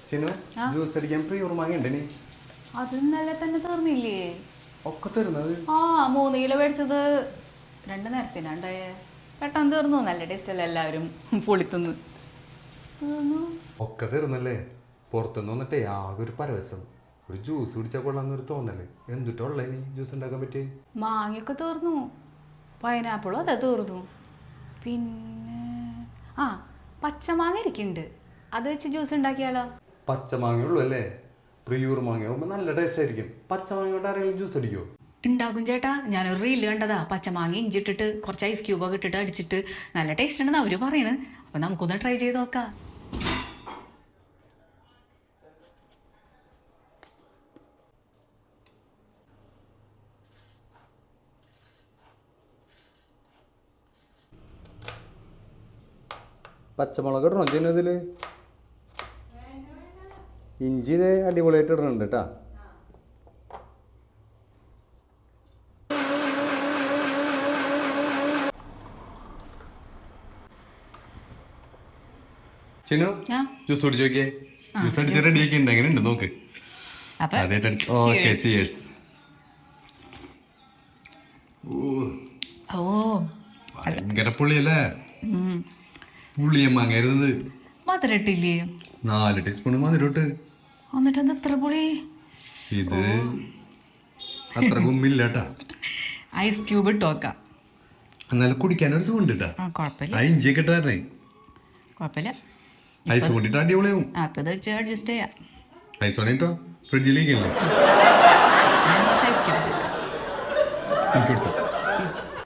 ചിനു juice അടിക്കാൻ പ്രിയൂർ വാങ്ങിണ്ടേ അത് ഇന്നലെ തന്നെ തീർന്നില്ലേ? ഒക്കെ തരുന്നത് 3 കിലോ മേടിച്ചത് 2 നേരത്തിനാണ്ടായേ. പെട്ടെന്ന് തീർന്നു. നല്ല ടേസ്റ്റ് അല്ലേ, എല്ലാവരും പൊളിത്തുന്നു. ഒക്കെ തരുന്നല്ലേ. പുറത്തുനിന്ന് വന്നിട്ടേ ആകെ ഒരു പരവശം. ഒരു ജ്യൂസ് കുടിച്ചാൽ കൊള്ളാന്നൊരു തോന്നല്ലേ. എന്തുട്ടുള്ള നീ ജ്യൂസ് ഉണ്ടാക്കാൻ പറ്റിയേ? മാങ്ങയൊക്കെ തീർന്നു, പൈനാപ്പിളും അതെ തീർന്നു. പിന്നെ പച്ചമാങ്ങ ഇരിക്കുന്നുണ്ട്, അത് വെച്ച് ജ്യൂസ് ഉണ്ടാക്കിയാലോ? പച്ചമാങ്ങ ഉള്ളൂ അല്ലേ? പ്രിയൂർ മാങ്ങ ആകുമ്പോൾ നല്ല ടേസ്റ്റ് ആയിരിക്കും. പച്ചമാങ്ങ കൊണ്ട് ആരെങ്കിലും ജ്യൂസ് അടിക്കുമോ? ഉണ്ടാകും ചേട്ടാ. ഞാനൊരു റീല് കണ്ടതാ. പച്ചമാങ്ങ ഇഞ്ചിട്ടിട്ട് കുറച്ച് ഐസ് ക്യൂബൊക്കെ ഇട്ടിട്ട് അടിച്ചിട്ട് നല്ല ടേസ്റ്റ് ഉണ്ടെന്ന് അവര് പറയണ്. അപ്പൊ നമുക്കൊന്ന് ട്രൈ ചെയ്ത് നോക്കാം. പച്ചമുളക് ഇടണോ ചിന്നു ഇതിൽ? ഇഞ്ചി ഇത് അടിപൊളിയായിട്ട് ഇടണുണ്ട് കേട്ടാ. ചിന്നു ജ്യൂസ് കുടിച്ചു നോക്കിയേ. ജ്യൂസ് അടിച്ച് റെഡി ആക്കി ഉണ്ട്. എങ്ങനെയുണ്ട് നോക്ക്. Okay cheers. ഭയങ്കര പുളിയല്ലേ? പുളിയും മാങ്ങരുന്നത്. മധുരം ഇട്ടില്ലേ? 4 ടീസ്പൂൺ മധുരം ഇട്ട്. എന്നിട്ട് എന്താ എത്ര പുളി? ഇത് അത്ര കുമ്പില്ല കേട്ടാ. ഐസ് ക്യൂബ് ഇട്ട് നോക്കാം. എന്നാലും കുടിക്കാനൊരു സുഖമുണ്ട് കേട്ടാ. കുഴപ്പമില്ല, ഇഞ്ചിയൊക്കെ ഇട്ടായിരുന്നേ. കുഴപ്പമില്ല. ഐസ് കൊണ്ടിട്ട് അടിപൊളിയാവും. അപ്പൊ ഇത് വെച്ച് അഡ്ജസ്റ്റ് ചെയ്യാം. ഐസ് കൊണ്ടിട്ടോ ഫ്രിഡ്ജിലേക്കല്ലേ? ഐസ് ക്യൂബ് എനിക്ക്